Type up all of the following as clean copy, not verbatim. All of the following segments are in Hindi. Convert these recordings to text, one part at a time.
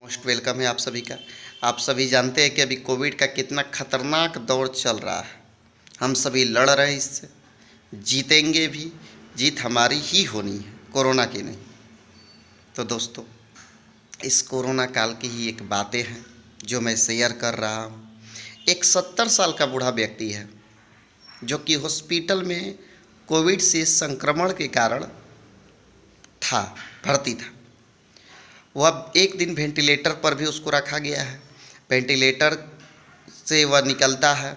मोस्ट वेलकम है आप सभी का। आप सभी जानते हैं कि अभी कोविड का कितना खतरनाक दौर चल रहा है। हम सभी लड़ रहे हैं इससे, जीतेंगे भी। जीत हमारी ही होनी है, कोरोना की नहीं। तो दोस्तों, इस कोरोना काल की ही एक बातें हैं जो मैं शेयर कर रहा हूँ। एक 70 साल का बूढ़ा व्यक्ति है जो कि हॉस्पिटल में कोविड से संक्रमण के कारण भर्ती था। वह एक दिन वेंटिलेटर पर भी उसको रखा गया है। वेंटिलेटर से वह निकलता है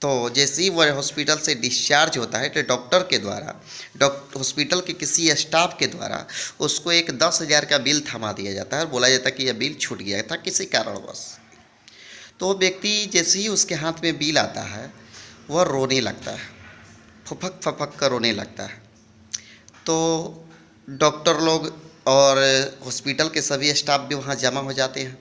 तो जैसे ही वह हॉस्पिटल से डिस्चार्ज होता है तो डॉक्टर के द्वारा, हॉस्पिटल के किसी स्टाफ के द्वारा उसको एक 10,000 का बिल थमा दिया जाता है और बोला जाता है कि यह बिल छूट गया था किसी कारणवश। तो व्यक्ति जैसे ही उसके हाथ में बिल आता है वह रोने लगता है, फपक फपक कर रोने लगता है। तो डॉक्टर लोग और हॉस्पिटल के सभी स्टाफ भी वहाँ जमा हो जाते हैं।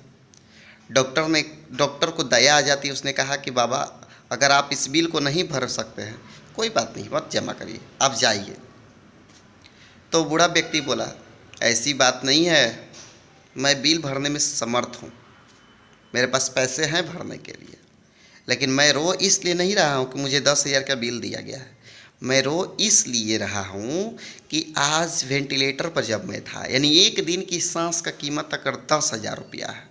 डॉक्टर को दया आ जाती है। उसने कहा कि बाबा, अगर आप इस बिल को नहीं भर सकते हैं कोई बात नहीं, मत जमा करिए, आप जाइए। तो बूढ़ा व्यक्ति बोला, ऐसी बात नहीं है, मैं बिल भरने में समर्थ हूँ, मेरे पास पैसे हैं भरने के लिए, लेकिन मैं रो इसलिए नहीं रहा हूँ कि मुझे 10,000 का बिल दिया गया है। मैं रो इसलिए रहा हूँ कि आज वेंटिलेटर पर जब मैं था, यानी एक दिन की सांस का कीमत अगर 10,000 रुपया है,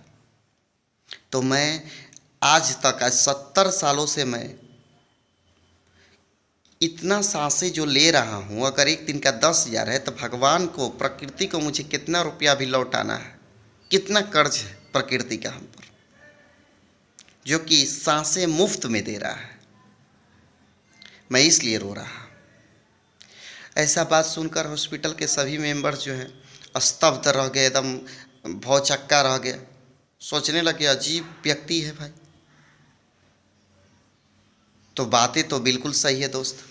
तो मैं आज 70 सालों से मैं इतना सांसें जो ले रहा हूँ, अगर एक दिन का 10,000 है तो भगवान को, प्रकृति को मुझे कितना रुपया भी लौटाना है, कितना कर्ज है प्रकृति का हम पर, जो कि सांसें मुफ्त में दे रहा है। मैं इसलिए रो रहा। ऐसा बात सुनकर हॉस्पिटल के सभी मेंबर्स जो हैं स्तब्ध रह गए, एकदम भौचक्का रह गए, सोचने लगे अजीब व्यक्ति है भाई। तो बातें तो बिल्कुल सही है दोस्त,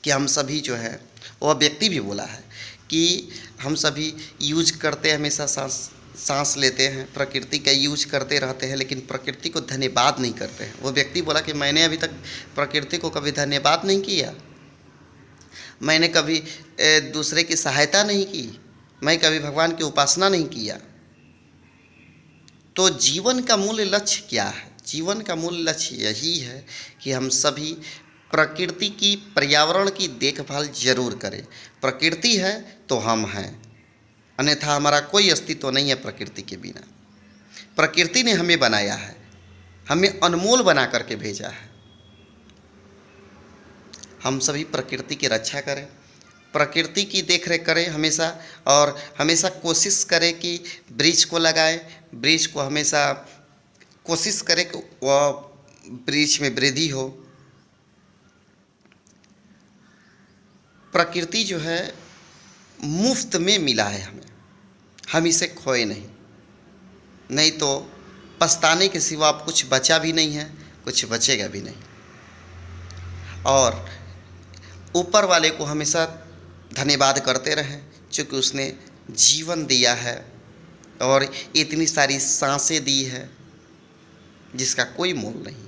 कि हम सभी जो है, वह व्यक्ति भी बोला है कि हम सभी यूज करते हैं, हमेशा सांस लेते हैं, प्रकृति का यूज करते रहते हैं, लेकिन प्रकृति को धन्यवाद नहीं करते हैं। वो व्यक्ति बोला कि मैंने अभी तक प्रकृति को कभी धन्यवाद नहीं किया, मैंने कभी दूसरे की सहायता नहीं की, मैं कभी भगवान की उपासना नहीं किया। तो जीवन का मूल लक्ष्य क्या है? जीवन का मूल लक्ष्य यही है कि हम सभी प्रकृति की, पर्यावरण की देखभाल जरूर करें। प्रकृति है तो हम हैं, अन्यथा हमारा कोई अस्तित्व नहीं है प्रकृति के बिना। प्रकृति ने हमें बनाया है, हमें अनमोल बना करके भेजा है। हम सभी प्रकृति की रक्षा करें, प्रकृति की देखरेख करें हमेशा, और हमेशा कोशिश करें कि वृक्ष को लगाएं, वृक्ष को हमेशा कोशिश करें कि वह वृक्ष में वृद्धि हो। प्रकृति जो है मुफ्त में मिला है हमें, हम इसे खोए नहीं, नहीं तो पछताने के सिवा अब कुछ बचा भी नहीं है, कुछ बचेगा भी नहीं। और ऊपर वाले को हमेशा धन्यवाद करते रहें, क्योंकि उसने जीवन दिया है और इतनी सारी सांसें दी है जिसका कोई मोल नहीं है।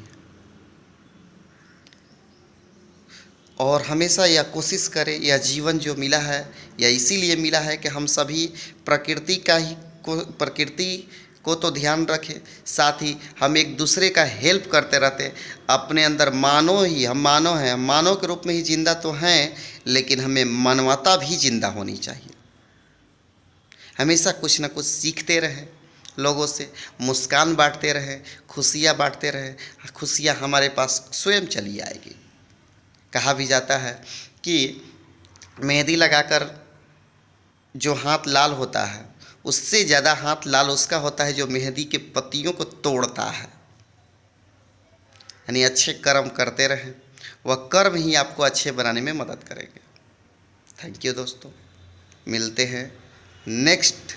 और हमेशा यह कोशिश करें, यह जीवन जो मिला है यह इसीलिए मिला है कि हम सभी प्रकृति को तो ध्यान रखें, साथ ही हम एक दूसरे का हेल्प करते रहते। अपने अंदर मानव ही, हम मानव हैं, हम मानव के रूप में ही जिंदा तो हैं, लेकिन हमें मानवता भी जिंदा होनी चाहिए। हमेशा कुछ न कुछ सीखते रहें, लोगों से मुस्कान बांटते रहें, खुशियाँ बांटते रहें, खुशियाँ हमारे पास स्वयं चली आएगी। कहा भी जाता है कि मेहंदी लगाकर जो हाथ लाल होता है, उससे ज़्यादा हाथ लाल उसका होता है जो मेहंदी के पत्तियों को तोड़ता है। यानी अच्छे कर्म करते रहें, वह कर्म ही आपको अच्छे बनाने में मदद करेंगे। थैंक यू दोस्तों, मिलते हैं नेक्स्ट